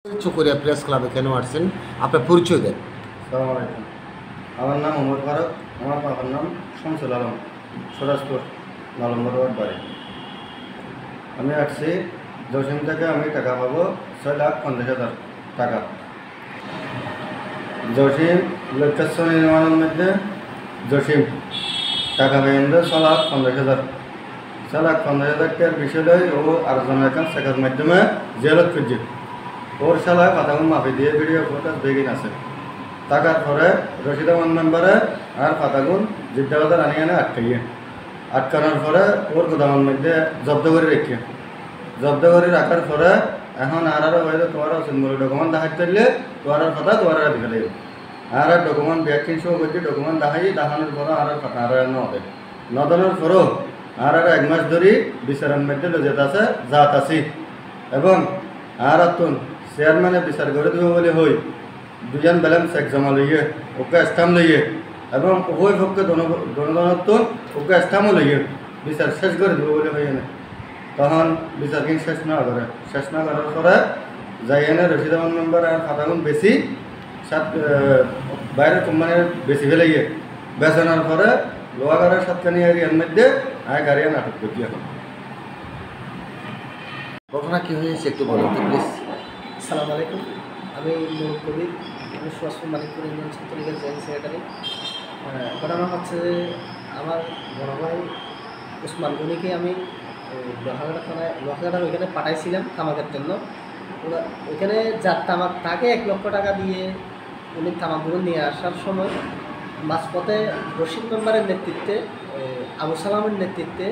Chakaria press ক্লাবে কেন আসছেন? আপনার পরিচয় দেন। আসসালামু আলাইকুম। আমার নাম ওমর ফারুক। আমার বাবার নাম শামসুল আলম। সরাজপুর 9 নম্বর ওয়ার্ড বাড়ি। আমি আসছি জসিম থেকে। আমি টাকা পাবো 6,50,000 টাকা। জসিম লোকেশ্বর নির্মাণের মধ্যে জসিম টাকা পেয়েছে 6,50,000। 6,50,000 টাকার বিষয়টাই ও আলোচনা এখন শেখার মাধ্যমে জেলত করছে। ওর শালা পাতাগুন মাফি দিয়ে ভিডিও ফুটেজ বেগিন আছে। টাকার পরে রশিদামান মেম্বারে আর পাতাগুন জিদ্দাবাজার আনিয়ে আটকানোর পরে ওর গোদামের মধ্যে জব্দ করে রেখে রাখার পরে এখন আর হয়তো তোমার মূল ডকুমেন্ট দেখাতে পারলে তোমার কথা তোমার দিকে লাগবে। আর ডকুমেন্ট ব্যাকিং সহ করছি। ডকুমেন্ট দেখানোর পরে আর কথা আর নদানোর পরেও আর 1 মাস ধরে বিচারের মধ্যে যেতে আছে জাত আছি এবং আর তুন চেয়ারম্যানে বিচার করে দেবো বলে হই দুজন ব্যালেন্স চেক জমা লইয়ে ওকে স্টাম্প লইয়ে এবং উভয় পক্ষে জনগণত্ব ওকে স্টাম্পও লইয়ে বিচার শেষ করে দেবো বলে হই না। তখন বিচার কিন্তু শেষ না করার পরে যাই এনে রশিদামান মেম্বার আর খাতাগুন বেশি বাইরের কোম্পানির বেশি ফেলে গিয়ে বেচানোর পরে লোহাগাড়ার সাতখানি এর মধ্যে গাড়ি নাটক করছি। এখন ঘটনা কী হয়েছে একটু বলুন তো প্লিজ। আসসালামু আলাইকুম। আমি নুরুল কবির। আমি সুভাষপুর মানিকপুর ইউনিয়ন ছাত্রলীগের জয়েন্ট সেক্রেটারি। ঘটনা হচ্ছে যে আমার বড় ভাই উসমান গনিকে আমি লোহাগাড়ার ওইখানে পাঠাইছিলাম তামাকের জন্য। ওইখানে যার তামাক তাকে 1 লক্ষ টাকা দিয়ে উনি তামাকগুলো নিয়ে আসার সময় মাঝপথে রশিদ মেম্বারের নেতৃত্বে, আবু সালামের নেতৃত্বে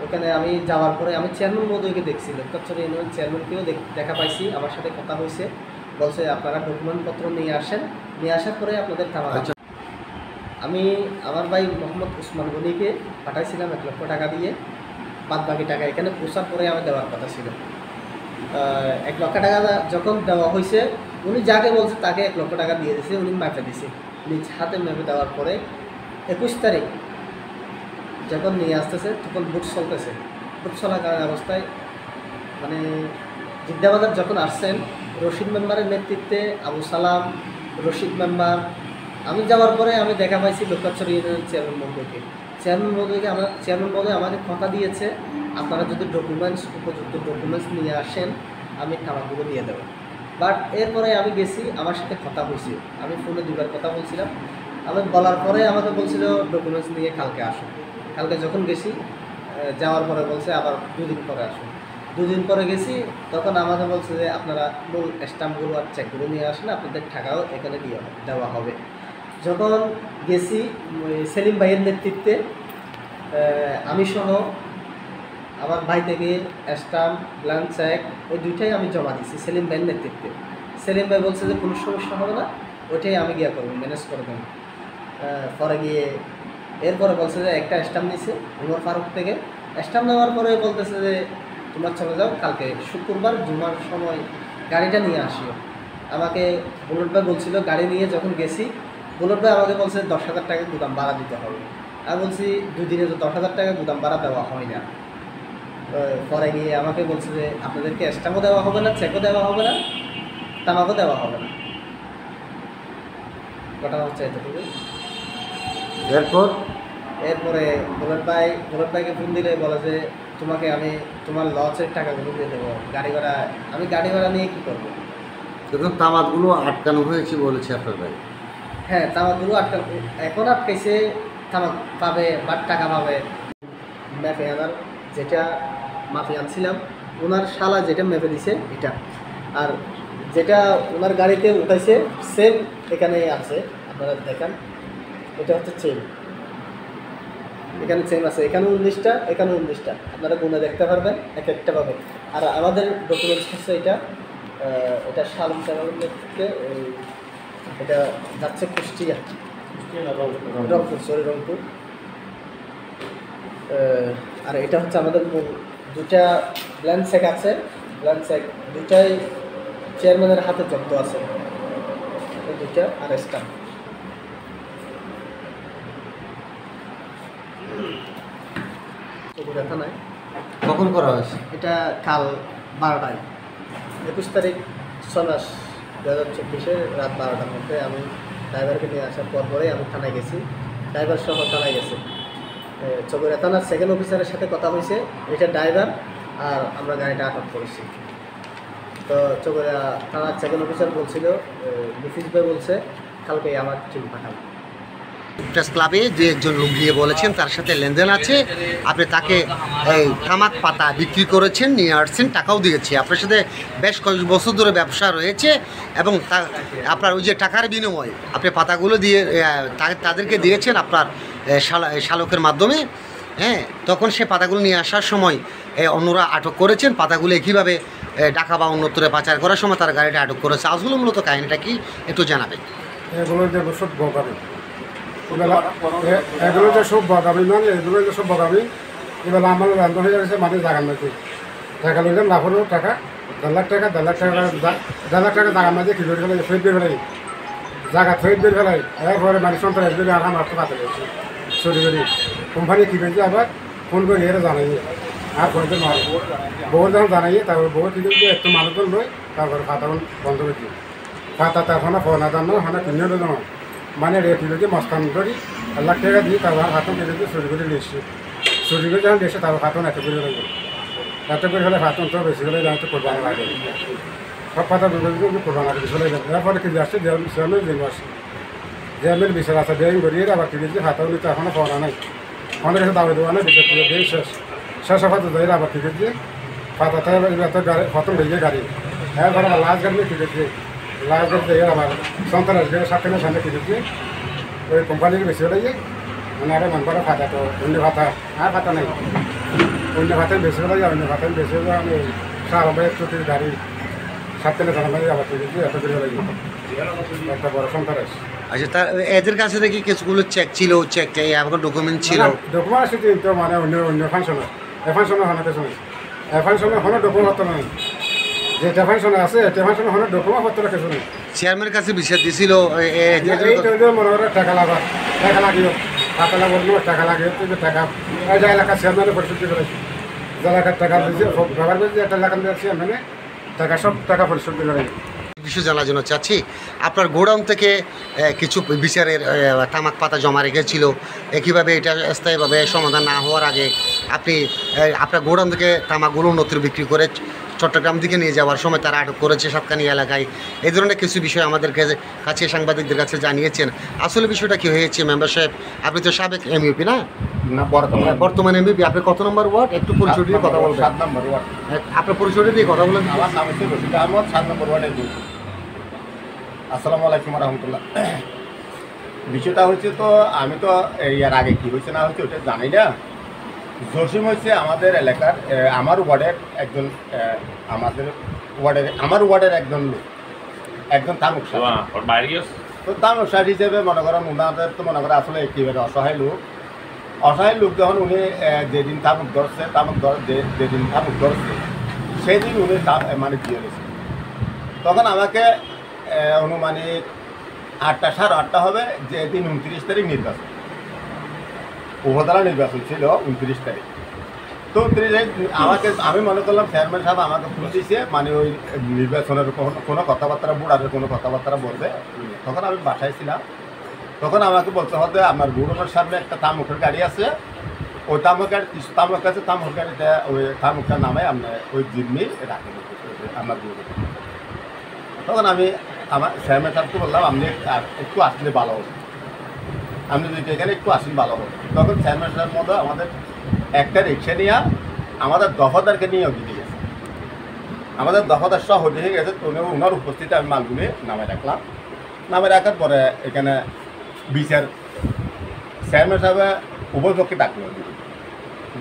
ওখানে আমি যাওয়ার পরে আমি চেয়ারম্যান মহোদয়কে দেখছি। লোকচর ইউনিয়ন চেয়ারম্যানকেও দেখা পাইছি। আমার সাথে কথা হয়েছে, বলছে আপনারা ডকুমেন্টপত্র নিয়ে আসেন, নিয়ে আসার পরে আপনাদের তামাক। আমি আমার ভাই মোহাম্মদ উসমান গনিকে পাঠাইছিলাম 1 লক্ষ টাকা দিয়ে। বাদ বাকি টাকা এখানে পৌঁছার পরে আমার দেওয়ার কথা ছিল। 1 লক্ষ টাকা যখন দেওয়া হয়েছে, উনি যাকে বলছে তাকে 1 লক্ষ টাকা দিয়ে দিয়েছে। উনি মেপে দিছে, নিজ হাতে মেপে দেওয়ার পরে 21 তারিখ যখন নিয়ে আসতেছে তখন বুট চলতেছে। বুট চলাকালীন অবস্থায় মানে জিদ্দাবাজার যখন আসছেন রশিদ মেম্বারের নেতৃত্বে, আবু সালাম, রশিদ মেম্বার, আমি যাওয়ার পরে আমি দেখা পাইছি লোকাচর ইউনিয়নের চেয়ারম্যান মহোদয়কে আমার চেয়ারম্যান মহোদয় আমাকে কথা দিয়েছে আপনারা যদি উপযুক্ত ডকুমেন্টস নিয়ে আসেন আমি তামাকগুলো দিয়ে দেবো। বাট এরপরে আমি গেছি, আমার সাথে কথা হয়েছে, আমি ফোনে 2বার কথা বলছিলাম। আমি বলার পরে আমাকে বলছিল ডকুমেন্টস নিয়ে কালকে আসুন। কালকে যখন গেছি, যাওয়ার পরে বলছে আবার 2 দিন পরে আসুন। 2 দিন পরে গেছি, তখন আমাকে বলছে যে আপনারা মূল স্ট্যাম্পগুলো আর চেকগুলো নিয়ে আসেন, আপনাদের টাকাও এখানে দেওয়া হবে। যখন গেছি সেলিম ভাইয়ের নেতৃত্বে আমি সহ আমার ভাই থেকে স্ট্যাম্প, ব্ল্যাঙ্ক চেক ওই 2টাই আমি জমা দিয়েছি সেলিম ভাইয়ের নেতৃত্বে। সেলিম ভাই বলছে যে কোনো সমস্যা হবে না, ওইটাই আমি গিয়ে করবো, ম্যানেজ করবেন। পরে গিয়ে এরপরে বলছে যে একটা স্ট্যাম্প নিছে ওমর ফারুক থেকে। স্ট্যাম্প নেওয়ার পরে বলতেছে যে তোমরা চলে যাও, কালকে শুক্রবার জুমার সময় গাড়িটা নিয়ে আসিও। আমাকে বুলেট ভাই বলছিল, গাড়ি নিয়ে যখন গেছি বুলেট ভাই আমাকে বলছে 10,000 টাকা গুদাম ভাড়া দিতে হবে। আমি বলছি 2 দিনে তো 10,000 টাকা গুদাম ভাড়া দেওয়া হয় না। পরে গিয়ে আমাকে বলছে যে আপনাদেরকে স্ট্যাম্পও দেওয়া হবে না, চেকও দেওয়া হবে না, তামাকও দেওয়া হবে না। ঘটনা হচ্ছে এতটুকু। এরপরে বুলেট ভাইকে ফোন দিলে বলে যে তোমাকে আমি তোমার লসের টাকাগুলো দিয়ে দেবো, গাড়ি ভাড়া নিয়ে কী করবো। দেখুন তামাকগুলো আটকানো হয়েছে বলেছে আপনার ভাই। হ্যাঁ, তামাকগুলো এখন আটকাইছে। তামাক পাবে বা টাকা পাবে। মেপে আনার যেটা মাফি আনছিলাম, ওনার শালা যেটা মেপে দিছে এটা, আর যেটা ওনার গাড়িতে উঠাইছে সেম এখানে আছে। আপনারা দেখেন, এটা হচ্ছে চেন, এখানে চেন আছে, এখানে 19টা, এখানে 19টা। আপনারা গুণে দেখতে পারবেন, এক একটা পাবেন। আর আমাদের ডকুমেন্টস হচ্ছে এটা শালম চ্যানেলের নেতৃত্বে এটা যাচ্ছে কুষ্টিয়া, রংপুর। আর এটা হচ্ছে আমাদের 2টা ব্ল্যাঙ্ক চেক আছে। ব্ল্যাঙ্ক চেক 2টাই চেয়ারম্যানের হাতে জব্দ আছে, এই 2টা আর স্ট্যাম্প। ব্যথা নাই। কখন করা হয়েছে? এটা কাল 12টায় 21 তারিখ 6 মাস 2024-এ রাত 12টার মধ্যে আমি ড্রাইভারকে নিয়ে আসার পরেই আমি থানায় গেছি, ড্রাইভার সহ থানায় গেছি। চকরিয়া থানার সেকেন্ড অফিসারের সাথে কথা হয়েছে, এটা ড্রাইভার আর আমরা গাড়িটা আটক করেছি। তো চকরিয়া থানার সেকেন্ড অফিসার বলছিল, মুফিজ ভাই বলছে কালকে আমার টিম পাঠাবো। প্রেস ক্লাবে যে একজন লোক গিয়ে বলেছেন তার সাথে লেনদেন আছে, আপনি তাকে এই তামাক পাতা বিক্রি করেছেন, নিয়ে আসছেন, টাকাও দিয়েছে। আপনার সাথে বেশ কয়েক বছর ধরে ব্যবসা রয়েছে এবং আপনার ওই যে টাকার বিনিময়ে আপনি পাতাগুলো দিয়ে তাদেরকে দিয়েছেন আপনার শালকের মাধ্যমে। হ্যাঁ, তখন সে পাতাগুলো নিয়ে আসার সময় অন্যরা আটক করেছেন। পাতাগুলো একইভাবে ঢাকা বা অন্যত্রে পাচার করার সময় তারা গাড়িটা আটক করেছে। আসলে মূলত কাহিনীটা কি একটু জানাবেন? এগুলো যে সব বগামি, এগুলো যে সব বগামি মানে এগুলো যে সব বগামি। এবার আমার রান্ধ হয়ে গেছে মানে জাগান মাঝে টাকা লইলাম, না হলেও টাকা 1.5 লাখ টাকা 1.5 লাখ টাকা জাগান মাঝে কি করে ফেলাই, ফেট দিয়ে ফেলাই, জায়গা ফেট দিয়ে ফেলাই। এরপরে মানে সন্তান আসবে আমার তো কাছে গেছে চুরি করি। কোম্পানি কী করেছে আবার ফোন করে এরা জানাই আর ফোনতে মার বউ যখন জানাই, তারপর বউ কী করছে একটু মানুষজন লই, তারপরে খাতা বন্ধ করছি। খাতা তারপর ফোন জানো হানা কিনে জানো মানে রেখে যদি মস্তান করি 1 লাখ টাকা দিয়ে তারপর হাতন কেটে দিয়ে চুরি করে নিয়েছি। চুরি করে যখন দিয়েছে তারপর হাতন এত করে লাগবে, এত করে হলে হাতন তো বেশি হলে জানতে কোরবানি লাগে। সব পাতা দুটো কোরবানি লাগে চলে যাবে। এরপরে কি আসছে জেলের দিন আসছে, জেলের বিচার আছে দেন করিয়ে আবার কি দিয়েছি হাতাও নিতে এখনও পাওয়া নাই। আমাদের কাছে দাবি দেওয়া নেই, বিচার করে দিয়ে শেষ হাতে যাই আবার কি দিয়েছি পাতাতে এত গাড়ি খতম হয়ে যায় গাড়ি। এরপরে আবার লাস্ট গাড়ি কি দিয়েছি, লাস্ট গাড়ি দিয়ে আবার সন্তান আসবে সাথে সামনে কি দিয়েছি ওই কোম্পানির বেশি হলে মানে আরে মন করে ফাটা তো অন্য ভাতা আর ফাটা নেই, অন্য ভাতায় বেশি হলে অন্য ভাতায় বেশি হলে আমি সারা চুটির গাড়ি সাথে সামনে আবার কি দিয়েছি এত করে হলে একটা বড় সন্তান আসে। আচ্ছা, তার এদের কাছে দেখি কিছুগুলো চেক ছিল, চেক এখন ডকুমেন্ট ছিল। ডকুমেন্ট আছে কিন্তু মানে অন্য ফাংশনে ফাংশনে হনে কিছু নেই, ফাংশনে হনে ডকুমেন্ট নেই, যে ফাংশনে আছে ফাংশনে হনে ডকুমেন্ট পত্র কিছু নেই। চেয়ারম্যানের কাছে বিচার দিছিল মনে করে টাকা লাগা, টাকা লাগিও টাকা লাগলো, টাকা লাগিয়ে টাকা এই যে এলাকার চেয়ারম্যানে পরিশোধ করেছি, যে এলাকার টাকা দিয়েছে ব্যবহার করেছি 1 লাখ চেয়ারম্যানে টাকা সব টাকা পরিশোধ করে। বিষয় জানার জন্য চাচ্ছি, আপনার গোডাউন থেকে কিছু বিচারের তামাক পাতা জমা রেখেছিল, একইভাবে এটা স্থায়ীভাবে সমাধান না হওয়ার আগে আপনি আপনার গোডাউন থেকে তামাকগুলো অন্যত্র বিক্রি করে চট্টগ্রাম দিকে নিয়ে যাওয়ার সময় তারা আটক করেছে সাতকানি এলাকায়। এই ধরনের কিছু বিষয় আমাদের কাছে সাংবাদিকদের কাছে জানিয়েছেন। আসলে বিষয়টা কী হয়েছে মেম্বার সাহেব? আপনি তো সাবেক এমইউপি না? বর্তমান এমইউপি। আপনি কত নম্বর ওয়ার্ড একটু পরিচয় দিয়ে কথা বলবেন? 7 নম্বর ওয়ার্ড। আপনার পরিচয় দিয়ে কথা বলেন। আমার নাম হচ্ছে রশিদ আহমদ, 7 নম্বর ওয়ার্ডে। আসসালামু আলাইকুম রহমতুল্লাহ। বিষয়টা হচ্ছে তো আমি তো এর আগে কী হয়েছে না হয়েছে ওটা জানি না। জসিম হচ্ছে আমাদের এলাকার আমার ওয়ার্ডের একজন লোক, একজন তামুক সাহেব। তো তামুক সাহেব হিসেবে মনে করেন ওনাদের তো মনে করেন আসলে একেবারে অসহায় লোক যখন উনি যেদিন তামুক ধরছে যেদিন তামুক ধরছে সেই দিন উনি মানে দিয়ে গেছে। তখন আমাকে অনুমানিক 8টা 8:30 হবে, যেদিন 29 তারিখ নির্বাচন, উপজেলা নির্বাচন ছিল 29 তারিখ। তো 29 আমাকে আমি মনে করলাম চেয়ারম্যান সাহেব আমাকে ফোন দিয়েছে, মানে ওই নির্বাচনের কোনো কথাবার্তা বুড়াদের কোনো কথাবার্তা বলবে। তখন আমি বাসায় ছিলাম, তখন আমাকে বলতে হবে আমার গুরুমের সামনে একটা তামুকের গাড়ি আছে, ওই তামুক আছে, তামুক গাড়িতে ওই তামুকটার নামে আপনার ওই জিম্মি রাখে আমার গুরু। তখন আমি আমার চেয়ারম্যান সাহেবকে বললাম আপনি একটু আসলে ভালো হবে, আপনি যদি এখানে একটু আসেন ভালো হবে। তখন চেয়ারম্যান সাহেবের মতো আমাদের একটা রিক্সা নিয়ে আমাদের দফাদারকে নিয়েও দিয়ে গেছে, আমাদের দফাদার সহ দিয়ে গেছে। তো ওনার উপস্থিতি আমি মালগুলি নামে রাখলাম। নামে রাখার পরে এখানে বিচার চেয়ারম্যান সাহেবে উপপক্ষে ডাকলো,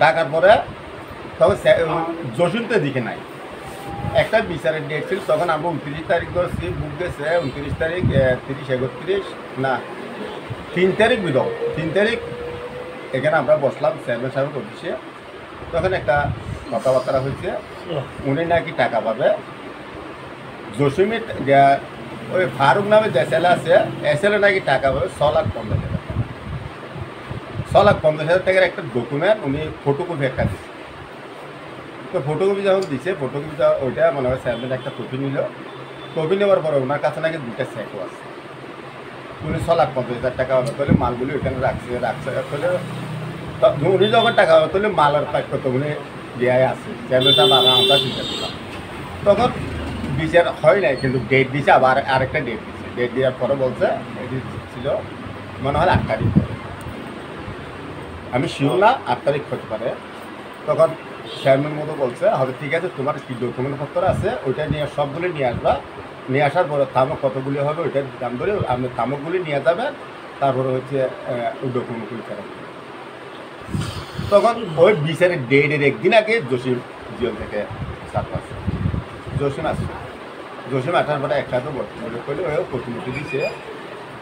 ডাকার পরে তখন জসিমতে দিকে নাই, একটা বিচারের ডেট ছিল। তখন আমরা 29 তারিখ ধরছি, বুক গেছে 29 তারিখ 30 31 না 3 তারিখ বিধব 3 তারিখ এখানে আমরা বসলাম চেয়ারম্যান সাহেবের অফিসে। তখন একটা কথাবার্তা হয়েছে, উনি নাকি টাকা পাবে। জসিমের ওই ফারুক নামে যে ছেলে আছে, এ ছেলে নাকি টাকা পাবে 6,50,000 টাকা। 6,50,000 টাকার একটা ডকুমেন্ট উনি ফটোকপি একটা দিচ্ছে। তো ফটোকপি যখন দিচ্ছে, ফটোকপিটা ওইটা মনে হয় চেয়ারম্যান একটা কপি নিল, কপি নেওয়ার পরে ওনার কাছে নাকি 2টা চেকও আছে। উনি 6,50,000 টাকা হবে তাহলে মালগুলি ওইখানে রাখছে তাহলে উনি যখন টাকা হবে তাহলে মালের প্রাপ্য তো উনি দেওয়াই আছে চেয়ারম্যান সাহেব আমরা চিন্তা করলাম। তখন বিচার হয় নাই, কিন্তু ডেট দিছে, আবার আরেকটা ডেট দিচ্ছে। ডেট দেওয়ার পরে বলছে এটি ছিল মনে হয় 8 তারিখ, আমি শিওর না 8 তারিখ হতে পারে। তখন চেয়ারম্যান মতো বলছে হয়তো ঠিক আছে, তোমার কি ডকুমেন্টপত্র আছে ওইটা নিয়ে সবগুলি নিয়ে আসবা, নিয়ে আসার পরে তামাক কতগুলি হবে ওইটার দাম ধরে আপনি তামাকগুলি নিয়ে যাবেন, তারপরে হচ্ছে ওই ডকুমেন্টগুলি ফেরত দেবেন। তখন ওই বিচারের ডেটের একদিন আগে জসিম জিওল থেকে ছাত্র আসছে, জসিম আসছে। জসিম আসার পরে একসাথে বলে করলে ওই প্রতিনিধি দিছে।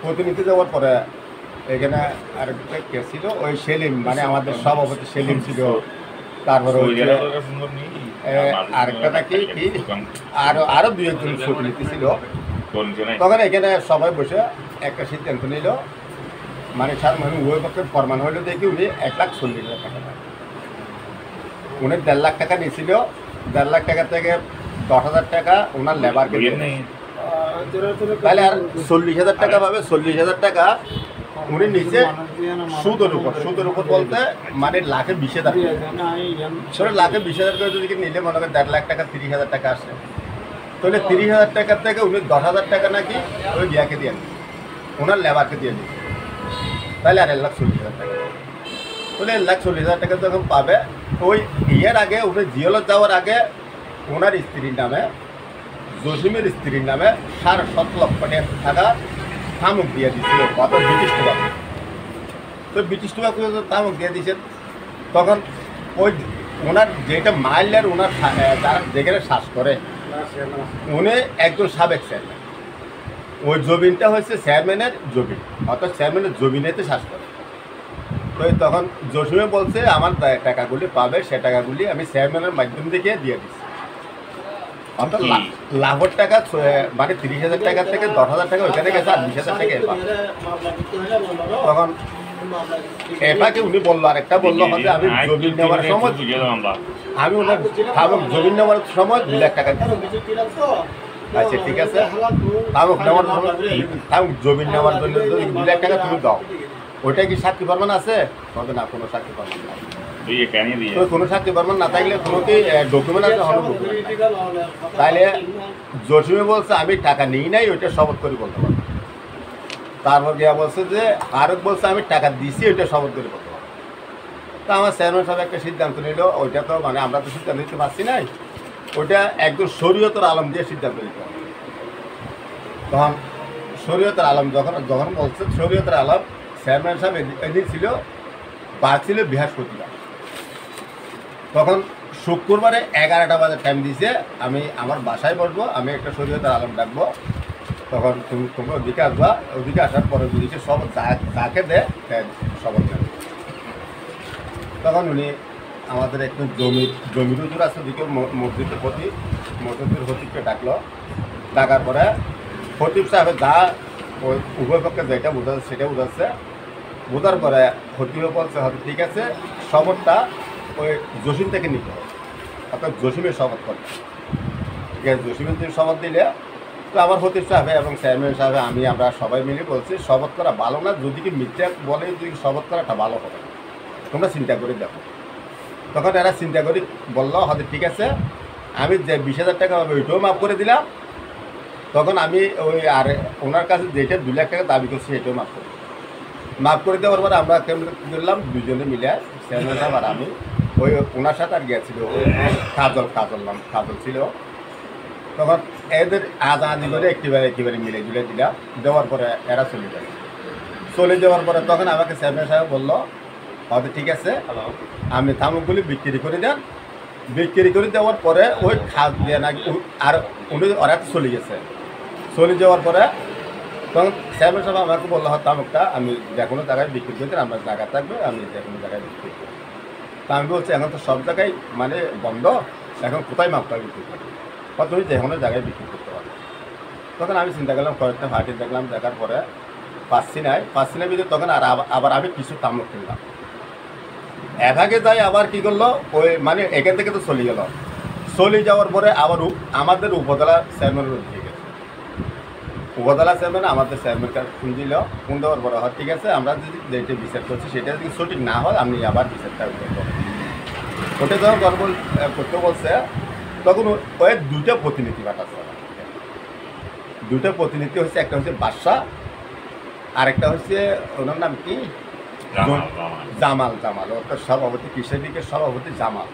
প্রতিনিধি যাওয়ার পরে এখানে আরেকটা কে ছিল, ওই সেলিম, মানে আমাদের সভাপতি সেলিম ছিল। তারপরে আরেকটা নাকি কি আরো 2-1 জন প্রতিনিধি ছিল। তখন এখানে সবাই বসে একটা সিদ্ধান্ত নিল, মানে স্যার মানে ওই পক্ষের ফরমান হইলো দেখি উনি 1,40,000 টাকা নেয়। উনি 1.5 লাখ টাকা নিয়েছিল, 1.5 লাখ টাকা থেকে 10,000 টাকা ওনার লেবারকে দিয়ে, তাহলে আর 40,000 টাকা পাবে। 40,000 টাকা উনি নিচে সুদের উপর বলতে মানে লাখে 20,000 টাকা। লাখে 20,000 করে যদি নিলে মনে করেন 1.5 লাখ টাকা 30,000 টাকা আসে, তাহলে 30,000 টাকার থেকে উনি 10,000 টাকা নাকি ওই বিয়াকে দিয়ে দিচ্ছে, ওনার লেবারকে দিয়ে দিচ্ছে, তাহলে আর 1,40,000 টাকা। তাহলে 1,40,000 টাকা যখন পাবে, ওই ইয়ের আগে উনি জিওলত যাওয়ার আগে ওনার স্ত্রীর নামে, জসিমের স্ত্রীর নামে 7.5 লক্ষ টাকা তামুক দিয়ে দিচ্ছিল, কত ব্রিটিশ টাকা। তো ব্রিটিশ টাকা তামুক দিয়ে দিয়েছেন। তখন ওই ওনার যেটা মাইলের ওনার যারা যেখানে শ্বাস করে উনি একজন সাবেক চেয়ারম্যান, ওই জমিনটা হচ্ছে চেয়ারম্যানের জমিন, অর্থাৎ চেয়ারম্যানের জমিনেতে শ্বাস করে। তো তখন জসিমে বলছে আমার টাকাগুলি পাবে, সে টাকাগুলি আমি চেয়ারম্যানের মাধ্যম থেকে দিয়ে দিচ্ছি। অর্থাৎ লাখের টাকা মানে 30,000 টাকার থেকে 10,000 টাকা ওইখানে গেছে, আর 20,000 টাকা এবার। তখন এটাকে উনি বললো, আরেকটা বললো হচ্ছে আমি জমিন নেওয়ার সময় আমি ওনার জমিন নেওয়ার সময় 2 লাখ টাকা দিচ্ছি। আচ্ছা ঠিক আছে, তামুক নেওয়ার সময় জমিন নেওয়ার জন্য 2 লাখ টাকা তুমি দাও, ওইটা কি সাক্ষী প্রমাণ আছে? তবে না, কোনো সাক্ষী প্রমাণ নাই। তো কোনো সাক্ষী প্রমাণ না থাকলে কোনো কি ডকুমেন্ট আছে? হলো ডকুমেন্ট। তাইলে জসিমে বলছে আমি টাকা নিই নাই, ওইটা শপথ করে বলতে পারবো। তারপর গিয়া বলছে যে আরক বলছে আমি টাকা দিছি, ওইটা শপথ করে বলতে পারবো। তা আমার চেয়ারম্যান সাহেব একটা সিদ্ধান্ত নিল, ওইটা তো মানে আমরা তো সিদ্ধান্ত নিতে পারছি নাই, ওইটা একদম শরীয়তের আলম দিয়ে সিদ্ধান্ত নিতে হবে। তখন শরীয়তের আলম যখন বলছে শরীয়তের আলম, চেয়ারম্যান সাহেব এদিন ছিল, বার ছিল বৃহস্পতিবার। তখন শুক্রবারে 11টা বাজে টাইম দিয়েছে, আমি আমার বাসায় বসবো, আমি একটা শরীয়তের আলম ডাকবো। তখন তোমরা ওদিকে আসবা, ওদিকে আসার পরে যদি সব যাকে দেয় শপথ নেবে। তখন উনি আমাদের একটু জমির হুজুর আছে ওদিকে মসজিদের খতিবকে ডাকলো। ডাকার পরে খতিব সাহেব যা ওই উভয় পক্ষে যেটা বোঝাচ্ছে সেটা বোঝাচ্ছে। বোঝার পরে খতিবে বলছে হয়তো ঠিক আছে, শপথটা ওই জসিম থেকে নিতে হবে, অর্থাৎ জসিমের শপথ করতে। ঠিক আছে, জসিমের যদি শপথ দিলে তো আমার খতিব সাহেব এবং চেয়ারম্যান সাহেব আমরা সবাই মিলে বলছি শপথ করা ভালো না, যদি কি মিথ্যা বলে যদি শপথ করাটা ভালো হবে, তোমরা চিন্তা করে দেখো। তখন এরা চিন্তা করি বললো হয়তো ঠিক আছে, আমি যে 20,000 টাকা হবে ওইটাও মাফ করে দিলাম। তখন আমি ওই আর ওনার কাছে যেটা 2 লাখ টাকা দাবি করছি সেটাও মাফ করে দেওয়ার পরে আমরা কেমন করলাম, দুজনে মিলে চেয়ারম্যান সাহেব আর আমি, ওই ওনার সাথে আর গিয়েছিল ওই কাজল ছিল। তখন এদের আদি করে একেবারে মিলে জুলে দিলাম। দেওয়ার পরে এরা চলে যাওয়ার পরে তখন আমাকে চেয়ারম্যান সাহেব বললো হয়তো ঠিক আছে, আপনি তামুকগুলি বিক্রি করে দেন। বিক্রি করে দেওয়ার পরে ওই খাদ দিয়ে নাকি আর ওরা চলে গেছে। চলে যাওয়ার পরে তখন চেয়ারম্যান সাহেব আমাকে বললো হয় তামুকটা আমি যে কোনো জায়গায় বিক্রি করে দেন, আমার জায়গা থাকবে, আমি যে কোনো জায়গায় বিক্রি করি। তা আমি বলছি এখন তো সব জায়গায় মানে বন্ধ, এখন কোথায় মাপটা বিক্রি করি, বা তুমি যে কোনো জায়গায় বিক্রি করতে পারো। তখন আমি চিন্তা করলাম, কয়েকটা ভাটি দেখলাম, দেখার পরে পাচ্ছি না ভিতরে। তখন আবার আমি কিছু তামুক কিনলাম। এভাগে যাই আবার কি করলো, ওই মানে এখান থেকে তো চলে গেল। চলে যাওয়ার পরে আবার আমাদের উপজেলা চেয়ারম্যানের দিয়ে গেছে। উপজেলা চেয়ারম্যান আমাদের চেয়ারম্যান কাছে ফোন দিল, ফোন দেওয়ার পরে ঠিক আছে আমরা যদি যেটা বিচার করছি সেটা যদি সঠিক না হয় আপনি আবার বিচারটা করবেন। ওটা যখন করতে বলছে তখন ওই দুইটা প্রতিনিধি পাঠাচ্ছে, দুইটা প্রতিনিধি হচ্ছে, একটা হচ্ছে বাদশা আরেকটা হচ্ছে ওনার নাম কি জামাল, ওর সভাপতি কৃষি দিকের সভাপতি জামাল।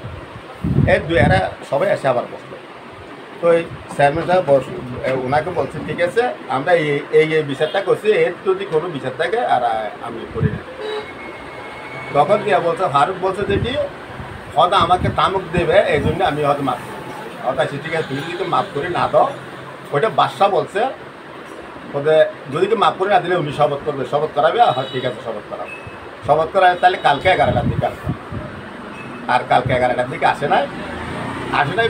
এই এরা সবাই এসে আবার বসলো। তো এই চেয়ারম্যান সাহেব ওনাকে বলছে ঠিক আছে আমরা এই বিচারটা করছি, এর যদি কোনো বিচার থাকে আর আমি করি না। তখন কি বলছে ফারুক বলছে যে কি হয়তো আমাকে তামুক দেবে এই জন্য আমি হয়তো মাফ করি, হয়তো ঠিক আছে তুমি যদি মাফ করে না দাও, ওইটা বাদশা বলছে ওদের যদি মাফ করে না দিলে উনি শপথ করবে, শপথ করাবে, হয় ঠিক আছে শপথ করাবে, শপথ করাবে তাহলে কালকে 11টার দিকে আসবে। আর কালকে 11টার দিকে আসে নাই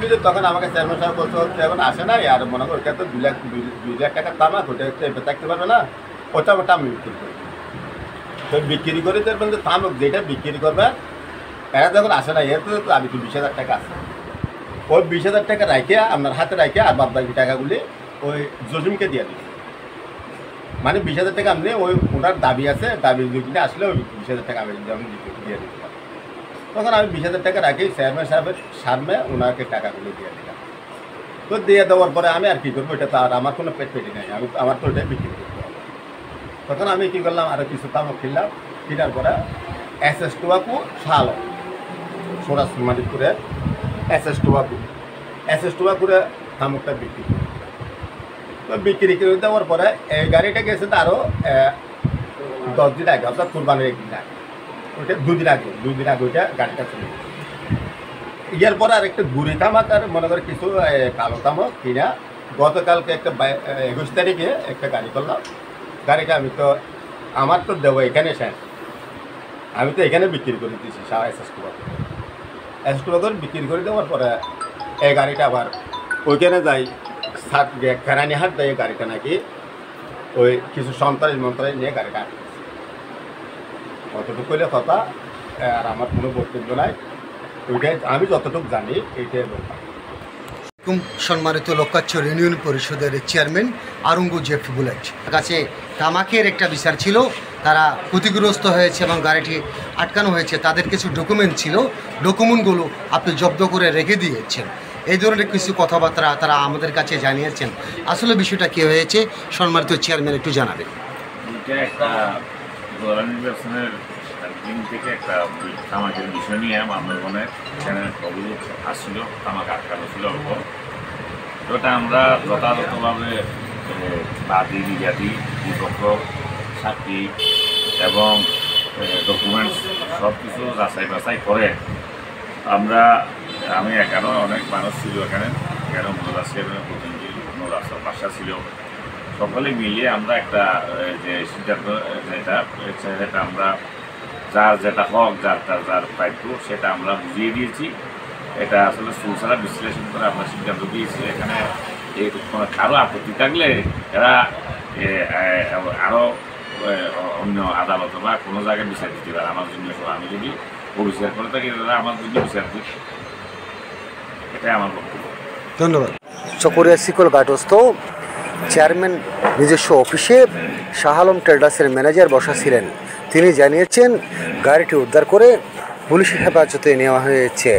বিদ্যুৎ। তখন আমাকে চেয়ারম্যান সাহেব বলতে হচ্ছে এখন আসে নাই, আর মনে করি ওটা তো 2 লাখ টাকার তামাক, ওটা এবার থাকতে পারবে না, ওটা আমি বিক্রি করি। তো বিক্রি করে দেখবেন যে তামাক যেটা বিক্রি করবে এরা যখন আসে না এর তো আমি তো 20,000 টাকা আছে, ওই 20,000 টাকা রাখে আপনার হাতে রাখে আর বাদ বাকি টাকাগুলি ওই জসিমকে দিয়ে দিই। মানে 20,000 টাকা আপনি ওই ওনার দাবি আছে, দাবি দিলে আসলে ওই 20,000 টাকা আমি যেমন দিয়ে দিতে পারি। তখন আমি 20,000 টাকা রাখি চেয়ারম্যান সাহেবের সামনে ওনাকে টাকাগুলো দিয়ে দিলাম। তো দিয়ে দেওয়ার পরে আমি আর কী করবো, এটা তো আর আমার কোনো পেটি নেই, আমার তো ওইটাই বিক্রি করতে হবে। তখন আমি কী করলাম আরও কিছু তামাক কিনলাম, কেনার পরে SS টোবাকো শাল সোনামানিকপুরে SS টোবাকোরে তামাকটা বিক্রি করি। তো বিক্রি করে দেওয়ার পরে এই গাড়িটা গেছে তো আরও 10 দিন আগে, অর্থাৎ কুরবানির 1 দিন আগে, ওইটা 2 দিন আগে ওইটা গাড়িটা চলে গেছে। ইয়ার পরে আর একটা গুড়ি তামাক আর মনে করে কিছু কালো তামাক কিনা গতকালকে একটা 21 তারিখে একটা গাড়ি করলাম। গাড়িটা আমি তো আমার তো দেবো এখানে শেষ, আমি তো এখানে বিক্রি করে দিয়েছি SS টোবাকো বিক্রি করে দেওয়ার পরে এই গাড়িটা আবার ওইখানে যাই কেরানিহাট দেয়, গাড়িটা নাকি ওই কিছু সন্ত্রাস নিয়ে গাড়িটা আটকেছে। কতটুকু হলে কথা, আর আমার কোনো বক্তব্য নাই, ওইটাই আমি যতটুকু জানি এইটাই বললাম। সম্মানিত লোকাচ্ছর ইউনিয়ন পরিষদের চেয়ারম্যান আরঙ্গজেব বুলেট কাছে তামাকের একটা বিচার ছিল, তারা ক্ষতিগ্রস্ত হয়েছে এবং গাড়িটি আটকানো হয়েছে, তাদের কিছু ডকুমেন্ট ছিল, ডকুমেন্টগুলো আপনি জব্দ করে রেখে দিয়েছেন, এই ধরনের কিছু কথাবার্তা তারা আমাদের কাছে জানিয়েছেন। আসলে বিষয়টা কী হয়েছে সম্মানিত চেয়ারম্যান একটু জানাবেন। এটা একটা নির্বাচনের দিন থেকে একটা তামাকের বিষয় নিয়ে মামলার এখানে অভিযোগ আসছিল, তামাক আটকানো ছিল অল্প। তো এটা আমরা যথাযথভাবে বাদী বিবাদী বিপক্ষ সাক্ষী এবং ডকুমেন্টস সব কিছু যাচাই বাছাই করে আমি এখানে অনেক মানুষ ছিল, এখানে মহিলা চেয়ারম্যানের প্রতিনিধি রাস্তার বাসা ছিল, সকলে মিলিয়ে আমরা একটা যে সিদ্ধান্ত যেটা আমরা যার যেটা হক যার প্রাপ্য সেটা আমরা বুঝিয়ে দিয়েছি। এটা আসলে সুলসারা বিশ্লেষণ করে আমরা সিদ্ধান্ত দিয়েছি। এখানে কারো আপত্তি থাকলে এরা আরও অন্য আদালত বা কোনো জায়গায় বিচার দিতে পারে আমার জন্য। আমি যদি অবিচার করে থাকি তারা আমার জন্য বিচার দিই, এটাই আমার বক্তব্য। ধন্যবাদ। চকরিয়া শিকল ঘাটস্থ চেয়ারম্যান নিজস্ব অফিসে শাহ আলম ট্রেডার্সের ম্যানেজার বসা ছিলেন। তিনি জানিয়েছেন গাড়িটি উদ্ধার করে পুলিশের হেফাজতে নেওয়া হয়েছে।